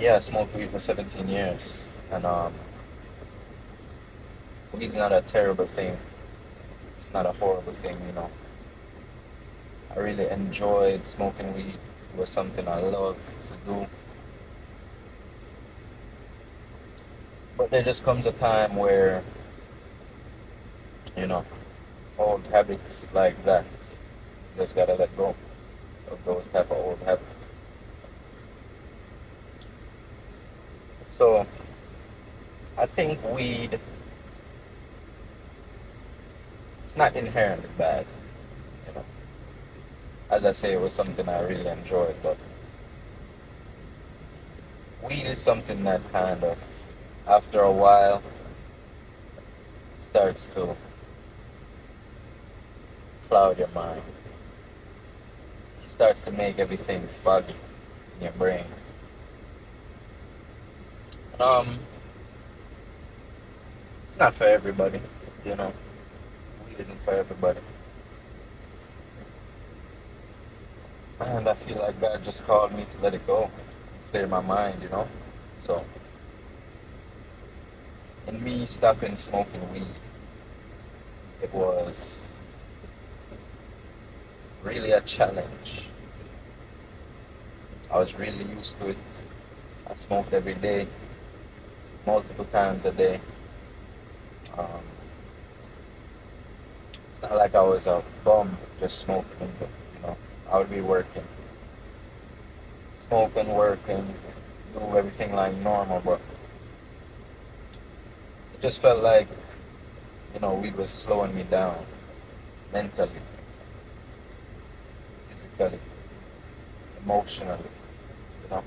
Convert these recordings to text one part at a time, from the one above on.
Yeah, I smoked weed for 17 years, and weed's not a terrible thing. It's not a horrible thing, you know. I really enjoyed smoking weed. It was something I loved to do. But there just comes a time where, you know, old habits like that, you just gotta let go of those type of old habits. So I think weed, it's not inherently bad, you know. As I say, it was something I really enjoyed, but weed is something that kind of, after a while, starts to cloud your mind. It starts to make everything foggy in your brain. Um, it's not for everybody, you know. Weed isn't for everybody. And I feel like God just called me to let it go, clear my mind, you know. So, in me stopping smoking weed, it was really a challenge. I was really used to it. I smoked every day, multiple times a day. Um, it's not like I was a bum just smoking, but, you know, I would be working, smoking, working, do everything like normal, but it just felt like, you know, weed was slowing me down mentally, physically, emotionally, you know.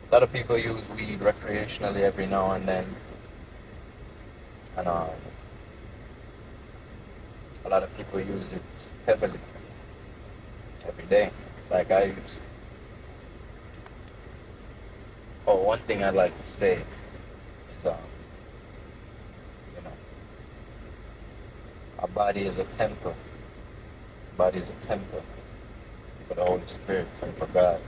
A lot of people use weed recreationally every now and then, and a lot of people use it heavily every day, like I use. Oh, one thing I'd like to say is, you know, our body is a temple. Our body is a temple for the Holy Spirit and for God,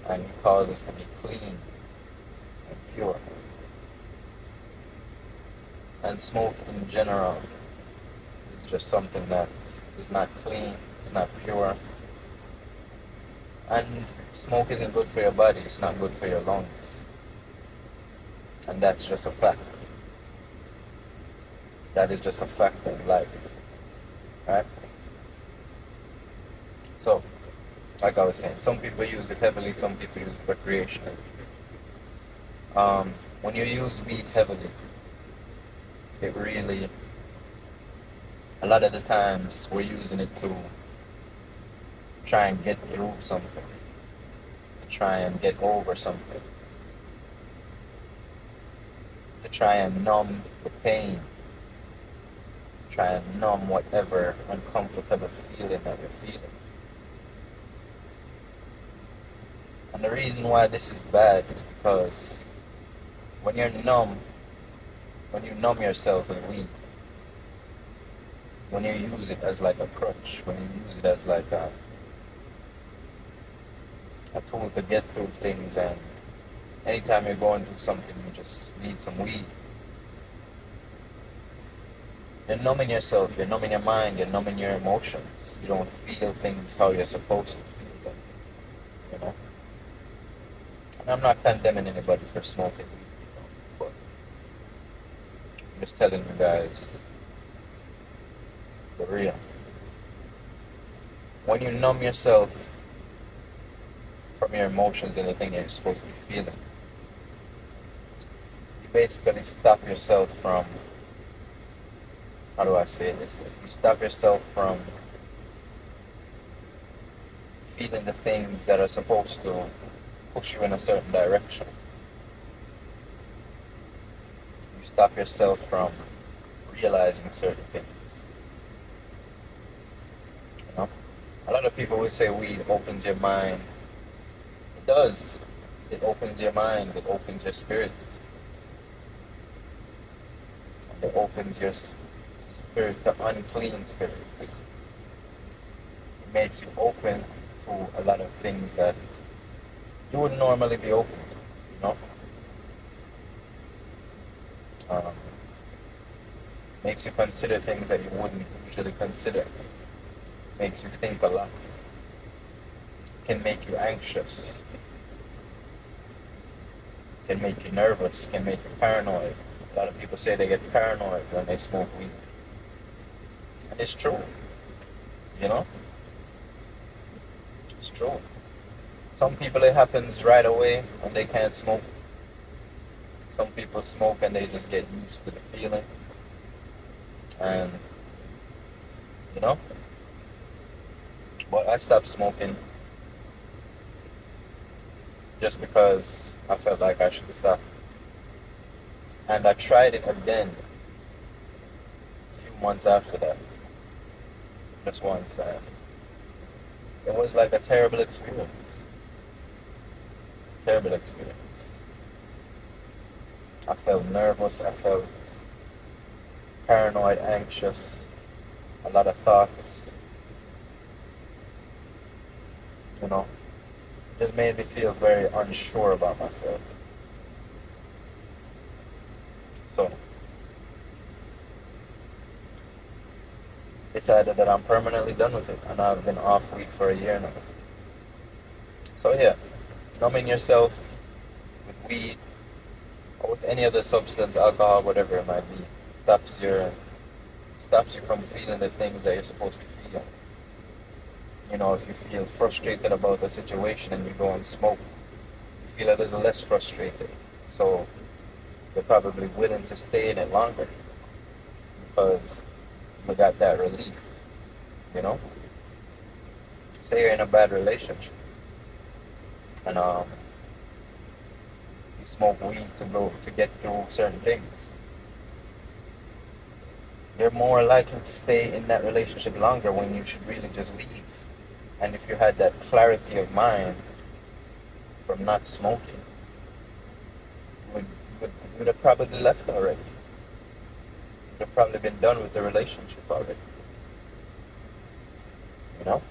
and He calls us to be clean and pure. And smoke in general is just something that is not clean, it's not pure, and smoke isn't good for your body. It's not good for your lungs, and that's just a fact. That is just a fact of life, right? So, like I was saying, some people use it heavily, some people use it recreationally. When you use weed heavily, it really, a lot of the times, we're using it to try and get through something, to try and get over something, to try and numb the pain, try and numb whatever uncomfortable feeling that you're feeling. And the reason why this is bad is because when you're numb, when you numb yourself with weed, when you use it as like a crutch, when you use it as like a tool to get through things, and anytime you're going through something, you just need some weed. You're numbing yourself, you're numbing your mind, you're numbing your emotions. You don't feel things how you're supposed to feel them, you know? And I'm not condemning anybody for smoking weed, you know, but I'm just telling you guys the real. When you numb yourself from your emotions and the thing you're supposed to be feeling, you basically stop yourself from, how do I say this? You stop yourself from feeling the things that are supposed to push you in a certain direction. You stop yourself from realizing certain things. You know, a lot of people will say weed opens your mind. It does. It opens your mind. It opens your spirit. And it opens your spirit to unclean spirits. It makes you open to a lot of things that you wouldn't normally be open to, you know? Um, Makes you consider things that you wouldn't usually consider. Makes you think a lot. Can make you anxious. Can make you nervous. Can make you paranoid. A lot of people say they get paranoid when they smoke weed. And it's true, you know? It's true. Some people it happens right away when they can't smoke. Some people smoke and they just get used to the feeling. And, you know? But I stopped smoking just because I felt like I should stop. And I tried it again a few months after that. Just once. And it was like a terrible experience. Terrible experience. I felt nervous. I felt paranoid, anxious, a lot of thoughts. You know, it just made me feel very unsure about myself. So, decided that I'm permanently done with it, and I've been off weed for a year now. So yeah, numbing yourself with weed or with any other substance, alcohol, whatever it might be, stops you from feeling the things that you're supposed to feel. You know, if you feel frustrated about the situation and you go and smoke, you feel a little less frustrated. So you're probably willing to stay in it longer because you got that relief, you know? Say you're in a bad relationship and you smoke weed to get through certain things. You're more likely to stay in that relationship longer when you should really just leave. And if you had that clarity of mind from not smoking, you would have probably left already. You would have probably been done with the relationship already. You know?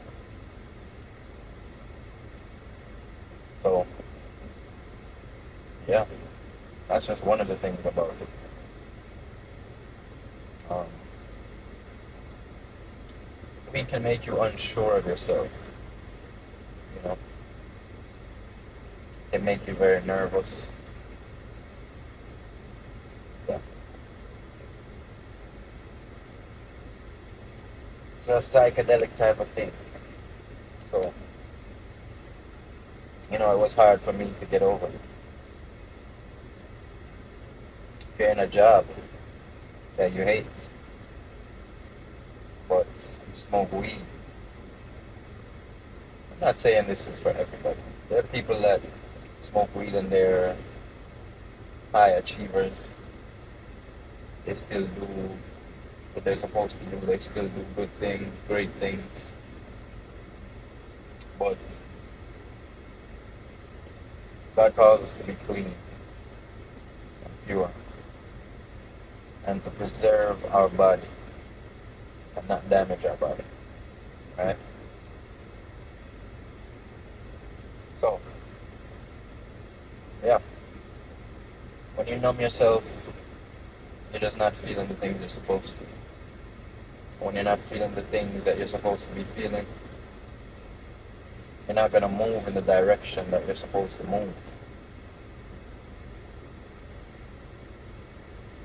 So, yeah, that's just one of the things about it. Weed can make you unsure of yourself. You know, it can make you very nervous. Yeah. It's a psychedelic type of thing. So, you know, it was hard for me to get over it. If you're in a job that you hate, but you smoke weed, I'm not saying this is for everybody. There are people that smoke weed and they're high achievers. They still do what they're supposed to do. They still do good things, great things. But God calls us to be clean and pure and to preserve our body and not damage our body. Right? So, yeah. When you numb yourself, you're just not feeling the things you're supposed to. When you're not feeling the things that you're supposed to be feeling, you're not going to move in the direction that you're supposed to move.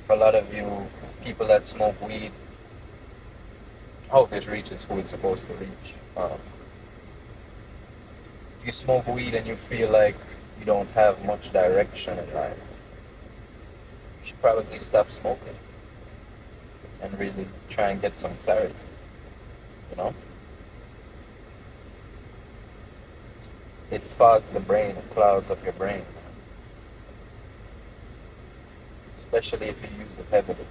For a lot of you, people that smoke weed, I hope it reaches who it's supposed to reach. If you smoke weed and you feel like you don't have much direction in life, you should probably stop smoking and really try and get some clarity, you know? It fogs the brain, it clouds up your brain, especially if you use it heavily.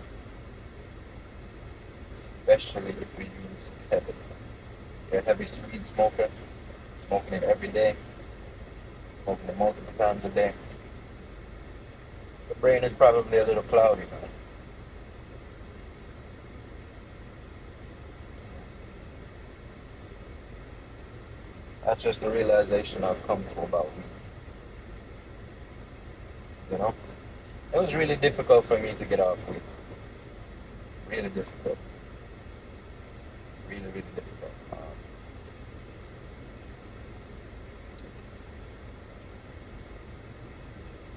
Especially if you use it heavily. If you're a heavy weed smoker, smoking it every day, smoking it multiple times a day, the brain is probably a little cloudy now. That's just the realization I've come to about weed, you know? It was really difficult for me to get off weed. Really difficult. Really, really difficult.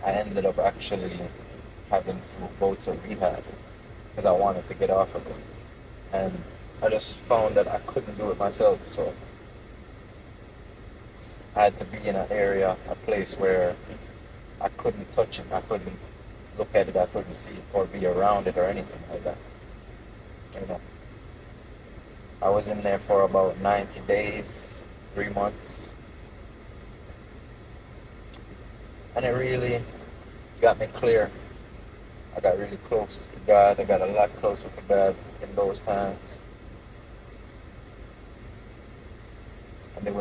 I ended up actually having to go to rehab because I wanted to get off of it. And I just found that I couldn't do it myself, so I had to be in an area, a place where I couldn't touch it, I couldn't look at it, I couldn't see it or be around it or anything like that. You know, I was in there for about 90 days, 3 months, and it really got me clear. I got really close to God. I got a lot closer to God in those times, and it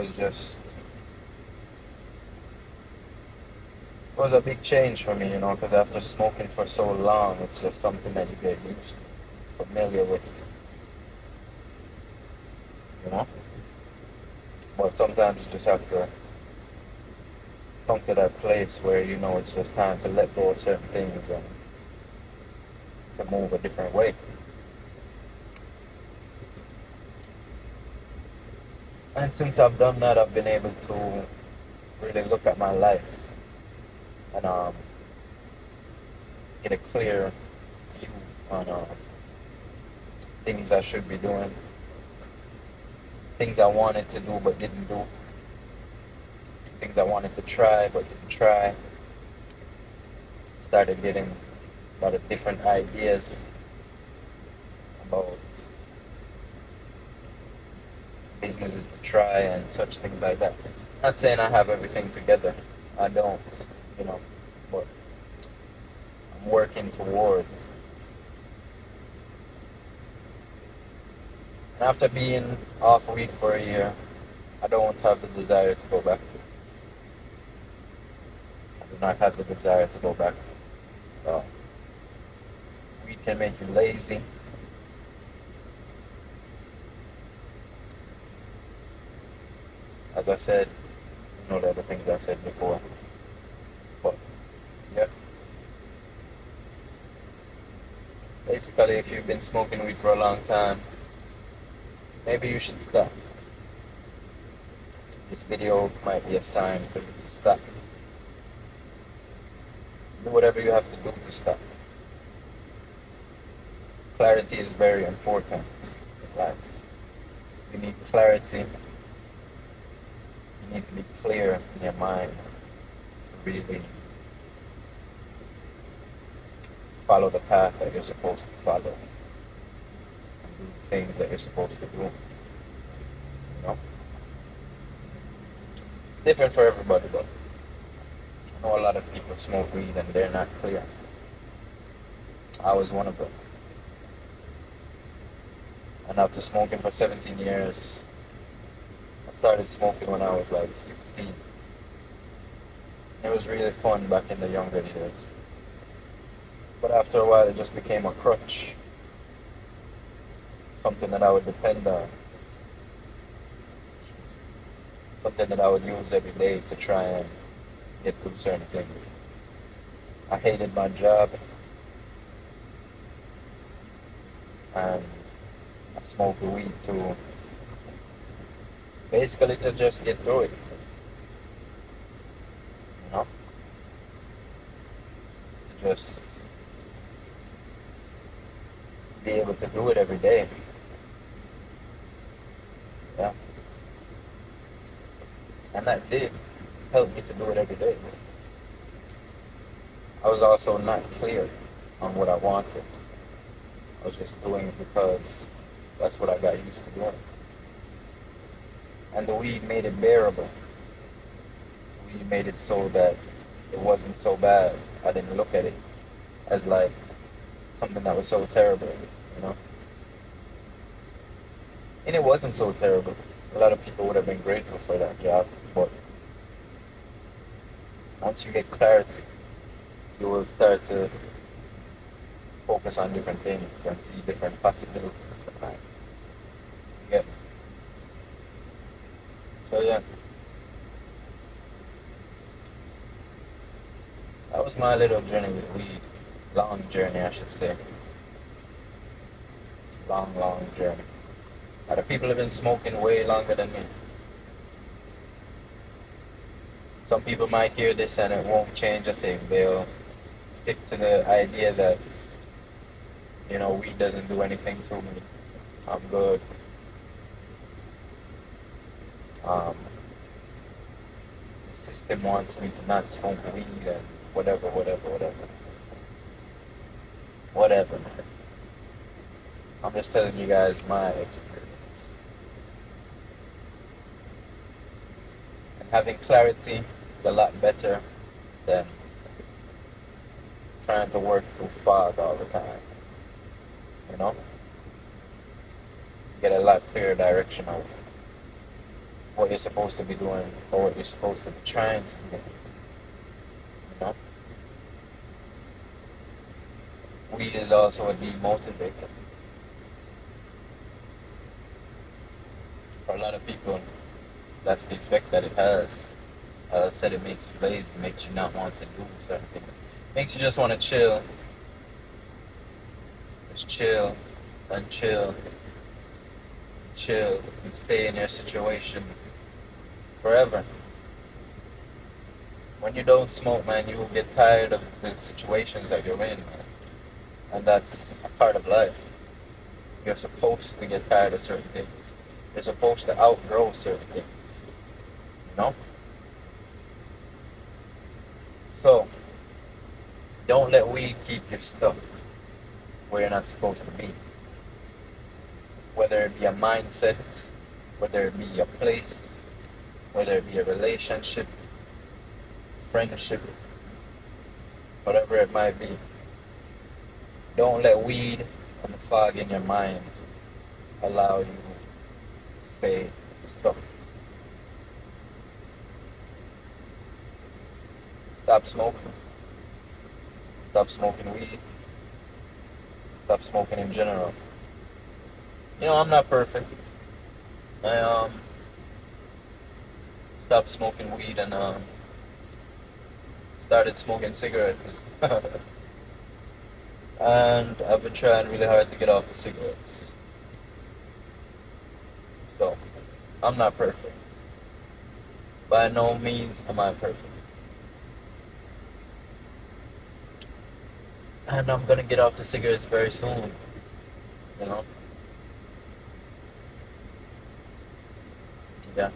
was a big change for me, you know, because after smoking for so long, it's just something that you get used to, familiar with, you know. But sometimes you just have to come to that place where you know it's just time to let go of certain things and to move a different way. And since I've done that, I've been able to really look at my life and get a clear view on things I should be doing, things I wanted to do but didn't do, things I wanted to try but didn't try. Started getting a lot of different ideas about businesses to try and such things like that. Not saying I have everything together. I don't, you know, but I'm working towards. And after being off weed for a year, I don't have the desire to go back to it. I do not have the desire to go back to it. Weed can make you lazy. As I said, you know the other things I said before. But yeah, basically, if you've been smoking weed for a long time, maybe you should stop. This video might be a sign for you to stop. Do whatever you have to do to stop. Clarity is very important in life. You need clarity. You need to be clear in your mind to really follow the path that you're supposed to follow and do things that you're supposed to do. You know? It's different for everybody, but I know a lot of people smoke weed and they're not clear. I was one of them. And after smoking for 17 years, I started smoking when I was like 16. It was really fun back in the younger years. But after a while, it just became a crutch. Something that I would depend on. Something that I would use every day to try and get through certain things. I hated my job. And I smoked weed to basically to just get through it. You know? To just be able to do it every day. Yeah. And that did help me to do it every day. I was also not clear on what I wanted. I was just doing it because that's what I got used to doing. And the weed made it bearable. The weed made it so that it wasn't so bad. I didn't look at it as like something that was so terrible, you know? And it wasn't so terrible. A lot of people would have been grateful for that job, but once you get clarity, you will start to focus on different things and see different possibilities in life. Yeah. So yeah, That was my little journey with weed. Long journey, I should say. Long, long journey. Other people have been smoking way longer than me. Some people might hear this and it won't change a thing. They'll stick to the idea that, weed doesn't do anything to me. I'm good. Um, the system wants me to not smoke weed and whatever, whatever, whatever. Whatever, man. I'm just telling you guys my experience. And having clarity is a lot better than trying to work through fog all the time. You know? Get a lot clearer direction of what you're supposed to be doing or what you're supposed to be trying to do. You know? Weed is also a demotivator. For a lot of people, that's the effect that it has. As I said, it makes you lazy, makes you not want to do certain things. Makes you just want to chill. Just chill and chill. Chill and stay in your situation forever. When you don't smoke, man, you will get tired of the situations that you're in, man. And that's a part of life. You're supposed to get tired of certain things. You're supposed to outgrow certain things. You know? So, don't let weed keep you stuck where you're not supposed to be. Whether it be a mindset, whether it be a place, whether it be a relationship, friendship, whatever it might be. Don't let weed and the fog in your mind allow you to stay stuck. Stop smoking. Stop smoking weed. Stop smoking in general. I'm not perfect. I stopped smoking weed and started smoking cigarettes. And I've been trying really hard to get off the cigarettes. So, I'm not perfect. By no means am I perfect. And I'm gonna get off the cigarettes very soon. You know? Yeah.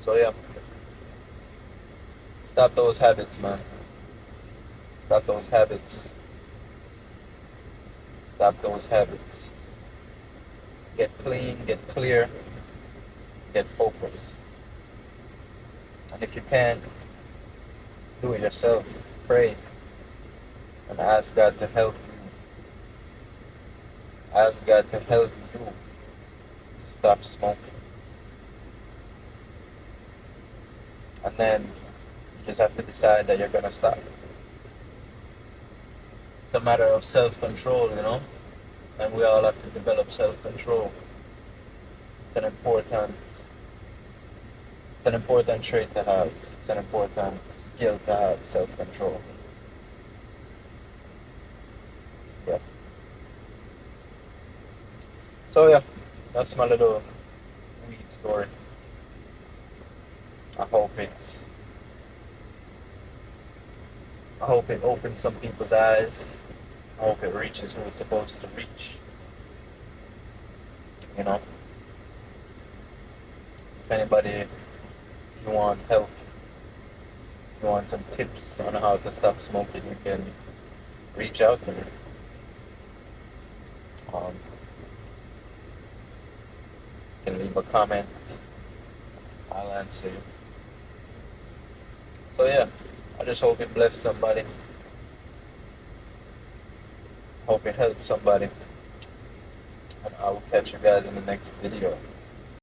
So yeah. Stop those habits, man. Stop those habits. Stop those habits. Get clean, get clear, get focused. And if you can't do it yourself, pray and ask God to help you. Ask God to help you to stop smoking. And then you just have to decide that you're gonna stop. It's a matter of self-control, and we all have to develop self-control. It's an important trait to have. It's an important skill to have, self-control. Yeah. So yeah, that's my little weed story. I hope it opens some people's eyes. I hope it reaches who it's supposed to reach. If if you want help, if you want some tips on how to stop smoking, you can reach out to me. Um, you can leave a comment. I'll answer you. So yeah, I just hope it bless somebody. Hope it helps somebody. And I will catch you guys in the next video.